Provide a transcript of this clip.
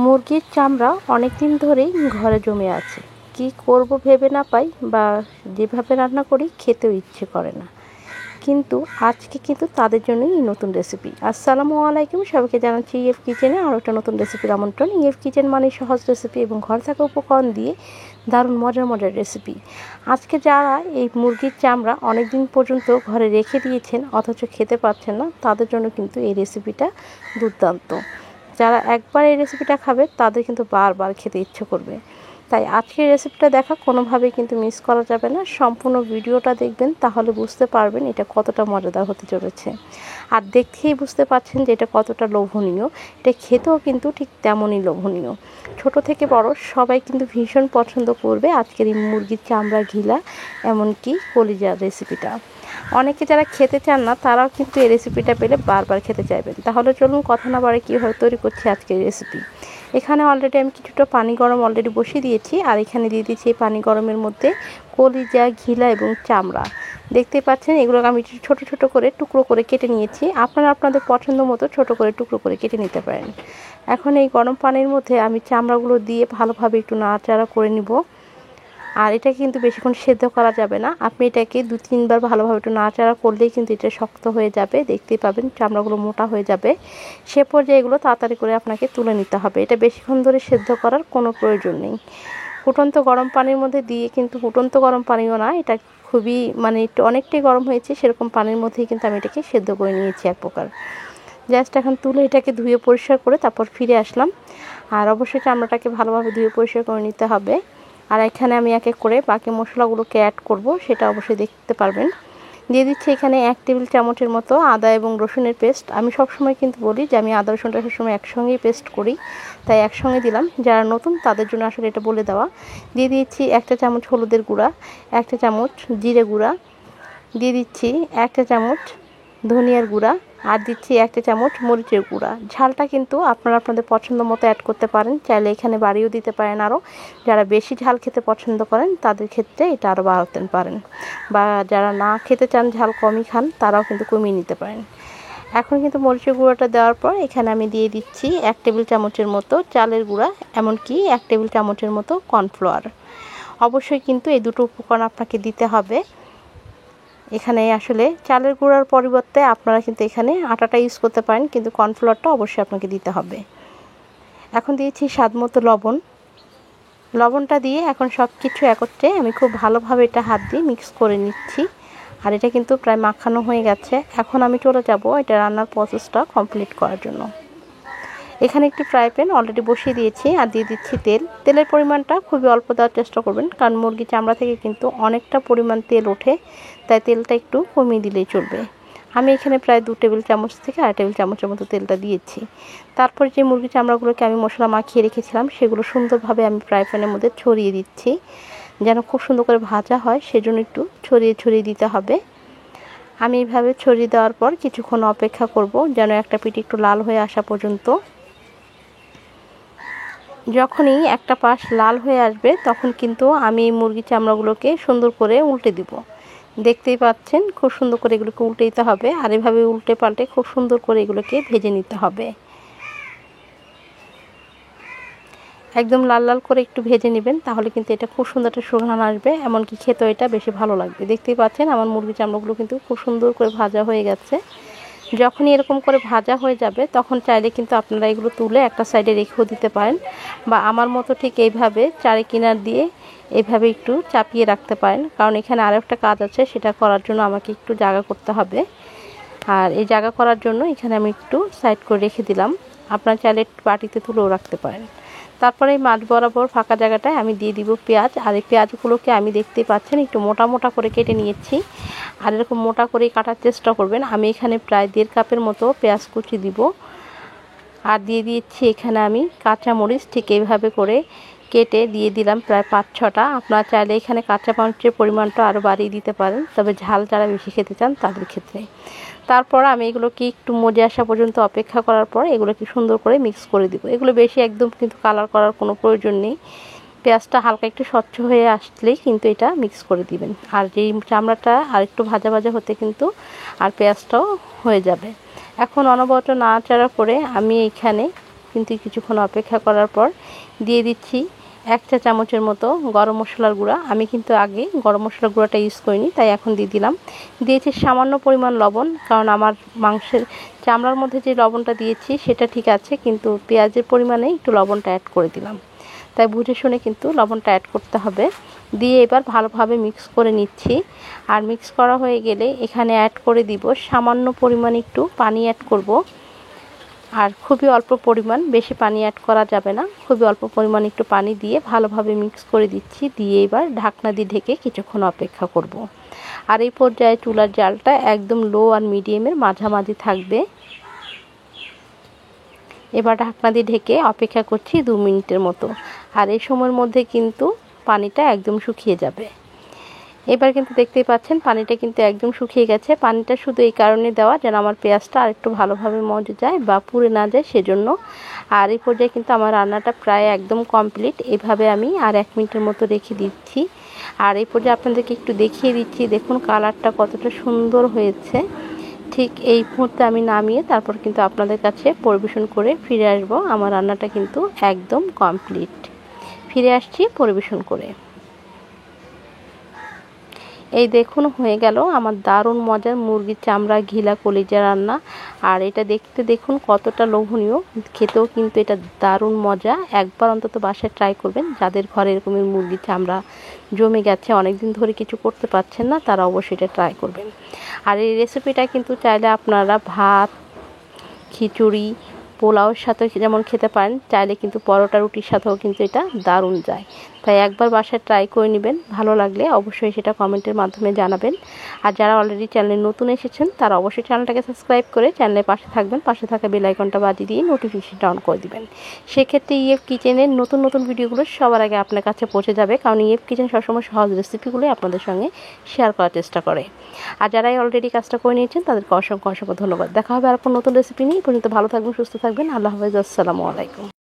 মুরগির চামড়া অনেক দিন ধরেই ঘরে জমে আছে। কি করব ভেবে না পাই, বা যেভাবে রান্না করি খেতেও ইচ্ছে করে না। কিন্তু আজকে কিন্তু তাদের জন্যই এই নতুন রেসিপি। আসসালামু আলাইকুম, সবাইকে জানাচ্ছি ইএফ কিচেনে আরও একটা নতুন রেসিপির আমন্ত্রণ। ইএফ কিচেন মানে সহজ রেসিপি এবং ঘরে থাকা উপকরণ দিয়ে দারুণ মজার রেসিপি। আজকে যারা এই মুরগির চামড়া অনেক দিন পর্যন্ত ঘরে রেখে দিয়েছেন অথচ খেতে পারছেন না, তাদের জন্য কিন্তু এই রেসিপিটা দুর্দান্ত। যারা একবার এই রেসিপিটা খাবে তাদের কিন্তু বারবার খেতে ইচ্ছে করবে। তাই আজকের রেসিপিটা দেখা কোনোভাবেই কিন্তু মিস করা যাবে না। সম্পূর্ণ ভিডিওটা দেখবেন, তাহলে বুঝতে পারবেন এটা কতটা মজাদার হতে চলেছে। আর দেখেই বুঝতে পারছেন যে এটা কতটা লোভনীয়। এটা খেতেও কিন্তু ঠিক তেমনই লোভনীয়। ছোট থেকে বড় সবাই কিন্তু ভীষণ পছন্দ করবে আজকের এই মুরগির চামড়া ঘিলা, এমনকি কলিজার রেসিপিটা। অনেকে যারা খেতে চান না তারাও কিন্তু এই রেসিপিটা পেলে বারবার খেতে চাইবেন। তাহলে চলুন কথা না বাড়ে কীভাবে তৈরি করছি আজকের রেসিপি। এখানে অলরেডি আমি কিছুটা পানি গরম অলরেডি বসিয়ে দিয়েছি, আর এখানে দিয়ে দিচ্ছি এই পানি গরমের মধ্যে কলিজা, ঘিলা এবং চামড়া। দেখতে পাচ্ছেন এগুলোকে আমি ছোট ছোট করে টুকরো করে কেটে নিয়েছি। আপনারা আপনাদের পছন্দ মতো ছোট করে টুকরো করে কেটে নিতে পারেন। এখন এই গরম পানির মধ্যে আমি চামড়াগুলো দিয়ে ভালোভাবে একটু নাড়াচাড়া করে নিব। আর এটা কিন্তু বেশিক্ষণ সেদ্ধ করা যাবে না। আপনি এটাকে 2-3 বার ভালোভাবে একটু নাড়াচাড়া করলেই কিন্তু এটা শক্ত হয়ে যাবে। দেখতেই পাবেন চামড়াগুলো মোটা হয়ে যাবে। সে পর্যায়ে এগুলো তাড়াতাড়ি করে আপনাকে তুলে নিতে হবে। এটা বেশিক্ষণ ধরে সেদ্ধ করার কোনো প্রয়োজন নেই। ফুটন্ত গরম পানির মধ্যে দিয়ে, কিন্তু ফুটন্ত গরম পানিও না, এটা খুবই একটু অনেকটাই গরম হয়েছে সেরকম পানির মধ্যেই কিন্তু আমি এটাকে সেদ্ধ করে নিয়েছি এক প্রকার। জাস্ট এখন তুলে এটাকে ধুয়ে পরিষ্কার করে তারপর ফিরে আসলাম। আর অবশ্যই চামড়াটাকে ভালোভাবে ধুয়ে পরিষ্কার করে নিতে হবে। আর এখানে আমি এক এক করে বাকি মশলাগুলোকে অ্যাড করব, সেটা অবশ্যই দেখতে পারবেন। দিয়ে দিচ্ছি এখানে 1 টেবিল চামচের মতো আদা এবং রসুনের পেস্ট। আমি সবসময় কিন্তু বলি যে আমি আদা রসুনটা সবসময় একসঙ্গেই পেস্ট করি, তাই একসঙ্গে দিলাম। যারা নতুন তাদের জন্য আসলে এটা বলে দেওয়া। দিয়ে দিচ্ছি 1 চা চামচ হলুদের গুঁড়া, 1 চা চামচ জিরে গুঁড়া, দিয়ে দিচ্ছি 1 চা চামচ ধনিয়ার গুঁড়া, আর দিচ্ছি 1 চা চামচ মরিচের গুঁড়া। ঝালটা কিন্তু আপনারা আপনাদের পছন্দ মতো অ্যাড করতে পারেন, চাইলে এখানে বাড়িয়েও দিতে পারেন আরও। যারা বেশি ঝাল খেতে পছন্দ করেন তাদের ক্ষেত্রে এটা আরও বাড়াতে পারেন, বা যারা না খেতে চান, ঝাল কমই খান, তারাও কিন্তু কমিয়ে নিতে পারেন। এখন কিন্তু মরিচের গুঁড়োটা দেওয়ার পর এখানে আমি দিয়ে দিচ্ছি 1 টেবিল চামচের মতো চালের গুঁড়া, এমনকি 1 টেবিল চামচের মতো কর্নফ্লাওয়ার। অবশ্যই কিন্তু এই দুটো উপকরণ আপনাকে দিতে হবে। এখানে আসলে চালের গুঁড়ার পরিবর্তে আপনারা কিন্তু এখানে আটাটা ইউজ করতে পারেন, কিন্তু কর্নফ্লাওয়ারটা অবশ্যই আপনাকে দিতে হবে। এখন দিয়েছি স্বাদ মতো লবণ। লবণটা দিয়ে এখন সব কিছু একত্রে আমি খুব ভালোভাবে এটা হাত দিয়ে মিক্স করে নিচ্ছি। আর এটা কিন্তু প্রায় মাখানো হয়ে গেছে। এখন আমি চলে যাব এটা রান্নার প্রসেসটা কমপ্লিট করার জন্য। এখানে একটি ফ্রাই প্যান অলরেডি বসিয়ে দিয়েছি, আর দিয়ে দিচ্ছি তেল। তেলের পরিমাণটা খুবই অল্প দেওয়ার চেষ্টা করবেন, কারণ মুরগি চামড়া থেকে কিন্তু অনেকটা পরিমাণ তেল ওঠে, তাই তেলটা একটু কমিয়ে দিলেই চলবে। আমি এখানে প্রায় 2 টেবিল চামচ থেকে 1 টেবিল চামচের মতো তেলটা দিয়েছি। তারপর যে মুরগি চামড়াগুলোকে আমি মশলা মাখিয়ে রেখেছিলাম সেগুলো সুন্দরভাবে আমি ফ্রাই প্যানের মধ্যে ছড়িয়ে দিচ্ছি। যেন খুব সুন্দর করে ভাজা হয় সেজন্য একটু ছড়িয়ে দিতে হবে। আমি এইভাবে ছড়িয়ে দেওয়ার পর কিছুক্ষণ অপেক্ষা করব, যেন একটা পিঠ একটু লাল হয়ে আসা পর্যন্ত। যখনই একটা পাশ লাল হয়ে আসবে তখন কিন্তু আমি এই মুরগির চামড়াগুলোকে সুন্দর করে উল্টে দিব। দেখতেই পাচ্ছেন খুব সুন্দর করে এগুলোকে উল্টে দিতে হবে, আর এভাবে উল্টে পাল্টে খুব সুন্দর করে এগুলোকে ভেজে নিতে হবে। একদম লাল লাল করে একটু ভেজে নেবেন, তাহলে কিন্তু এটা খুব সুন্দর একটা সুঘ্রাণ আসবে, এমনকি খেতেও এটা বেশি ভালো লাগবে। দেখতেই পাচ্ছেন আমার মুরগির চামড়াগুলো কিন্তু খুব সুন্দর করে ভাজা হয়ে গেছে। যখনই এরকম করে ভাজা হয়ে যাবে তখন চাইলে কিন্তু আপনারা এগুলো তুলে একটা সাইডে রেখেও দিতে পারেন, বা আমার মতো ঠিক এইভাবে চারি কিনার দিয়ে এইভাবে একটু চাপিয়ে রাখতে পারেন, কারণ এখানে আরও একটা কাজ আছে, সেটা করার জন্য আমাকে একটু জায়গা করতে হবে। আর এই জায়গা করার জন্য এখানে আমি একটু সাইড করে রেখে দিলাম। আপনারা চাইলে বাটিতে তুলেও রাখতে পারেন। তারপরে এই মাছ বরাবর ফাঁকা জায়গাটায় আমি দিয়ে দিব পেঁয়াজ। আর এই পেঁয়াজগুলোকে আমি দেখতেই পাচ্ছেন একটু মোটা মোটা করে কেটে নিয়েছি, আর এরকম মোটা করেই কাটার চেষ্টা করবেন। আমি এখানে প্রায় 1.5 কাপের মতো পেঁয়াজ কুচি দিব, আর দিয়ে দিচ্ছি এখানে আমি কাঁচামরিচ ঠিক এইভাবে করে কেটে দিয়ে দিলাম প্রায় 5-6টা। আপনারা চাইলে এখানে কাঁচা মরিচের পরিমাণটা আরও বাড়িয়ে দিতে পারেন, তবে ঝাল যারা বেশি খেতে চান তাদের ক্ষেত্রে। তারপর আমি এগুলোকে একটু মজে আসা পর্যন্ত অপেক্ষা করার পর এগুলোকে সুন্দর করে মিক্স করে দিব। এগুলো বেশি একদম কিন্তু কালার করার কোনো প্রয়োজন নেই। পেঁয়াজটা হালকা একটু স্বচ্ছ হয়ে আসলেই কিন্তু এটা মিক্স করে দিবেন। আর যেই চামড়াটা আর একটু ভাজা ভাজা হতে কিন্তু আর পেঁয়াজটাও হয়ে যাবে। এখন অনবরত নাড়াচাড়া করে আমি এইখানে কিন্তু কিছুক্ষণ অপেক্ষা করার পর দিয়ে দিচ্ছি 1 চা চামচের মতো গরম মশলার গুঁড়া। আমি কিন্তু আগে গরম মশলার গুঁড়াটা ইউজ করিনি, তাই এখন দিয়ে দিলাম। দিয়েছি সামান্য পরিমাণ লবণ, কারণ আমার মাংসের চামড়ার মধ্যে যে লবণটা দিয়েছি সেটা ঠিক আছে, কিন্তু পেঁয়াজের পরিমাণে একটু লবণটা অ্যাড করে দিলাম, তাই বুঝে শুনে কিন্তু লবণটা অ্যাড করতে হবে। দিয়ে এবার ভালোভাবে মিক্স করে নিচ্ছি। আর মিক্স করা হয়ে গেলে এখানে অ্যাড করে দিব সামান্য পরিমাণে একটু পানি অ্যাড করব। আর খুবই অল্প পরিমাণ, বেশি পানি অ্যাড করা যাবে না, খুবই অল্প পরিমাণ একটু পানি দিয়ে ভালোভাবে মিক্স করে দিচ্ছি। দিয়ে এবার ঢাকনা দিয়ে ঢেকে কিছুক্ষণ অপেক্ষা করব। আর এই পর্যায়ে চুলার জালটা একদম লো আর মিডিয়ামের মাঝামাঝি থাকবে। এবার ঢাকনা দিয়ে ঢেকে অপেক্ষা করছি 2 মিনিটের মতো। আর এই সময়ের মধ্যে কিন্তু পানিটা একদম শুকিয়ে যাবে। এবার কিন্তু দেখতেই পাচ্ছেন পানিটা কিন্তু একদম শুকিয়ে গেছে। পানিটা শুধু এই কারণে দেওয়া যেন আমার পেঁয়াজটা আরেকটু ভালোভাবে মজে যায় বা পুড়ে না যায় সেজন্য। আর এই পর্যায়ে কিন্তু আমার রান্নাটা প্রায় একদম কমপ্লিট। এভাবে আমি আর 1 মিনিটের মতো রেখে দিচ্ছি। আর এই পর্যায়ে আপনাদেরকে একটু দেখিয়ে দিচ্ছি, দেখুন কালারটা কতটা সুন্দর হয়েছে। ঠিক এই মুহূর্তে আমি নামিয়ে তারপর কিন্তু আপনাদের কাছে পরিবেশন করে ফিরে আসব। আমার রান্নাটা কিন্তু একদম কমপ্লিট। ফিরে আসছি পরিবেশন করে। এই দেখুন হয়ে গেল আমার দারুণ মজার মুরগির চামড়া ঘিলা কলিজা রান্না। আর এটা দেখতে দেখুন কতটা লোভনীয়, খেতেও কিন্তু এটা দারুণ মজা। একবার অন্তত বাসায় ট্রাই করবেন। যাদের ঘরে এরকমের মুরগির চামড়া জমে গেছে, অনেকদিন ধরে কিছু করতে পারছেন না, তারা অবশ্যই এটা ট্রাই করবেন। আর এই রেসিপিটা কিন্তু চাইলে আপনারা ভাত, খিচুড়ি, পোলাওর সাথে যেমন খেতে পারেন, চাইলে কিন্তু পরোটা রুটির সাথেও কিন্তু এটা দারুণ যায়। তাই একবার বাসায় ট্রাই করে নেবেন। ভালো লাগলে অবশ্যই সেটা কমেন্টের মাধ্যমে জানাবেন। আর যারা অলরেডি চ্যানেলে নতুন এসেছেন তারা অবশ্যই চ্যানেলটাকে সাবস্ক্রাইব করে চ্যানেলের পাশে থাকবেন। পাশে থাকা বেল আইকনটা বাজিয়ে দিয়ে নোটিফিকেশনটা অন করে দিবেন। সেক্ষেত্রে ইএফ কিচেনের নতুন নতুন ভিডিওগুলো সবার আগে আপনার কাছে পৌঁছে যাবে, কারণ ইএফ কিচেন সবসময় সহজ রেসিপিগুলোই আপনাদের সঙ্গে শেয়ার করার চেষ্টা করে। আর যারাই অলরেডি কাজটা করে নিয়েছেন তাদেরকে অসংখ্য অসংখ্য ধন্যবাদ। দেখা হবে আর কোনো নতুন রেসিপি নিয়ে। পর্যন্ত ভালো থাকবেন, সুস্থ থাকবেন। আল্লাহ হাফেজ, আসসালামু আলাইকুম।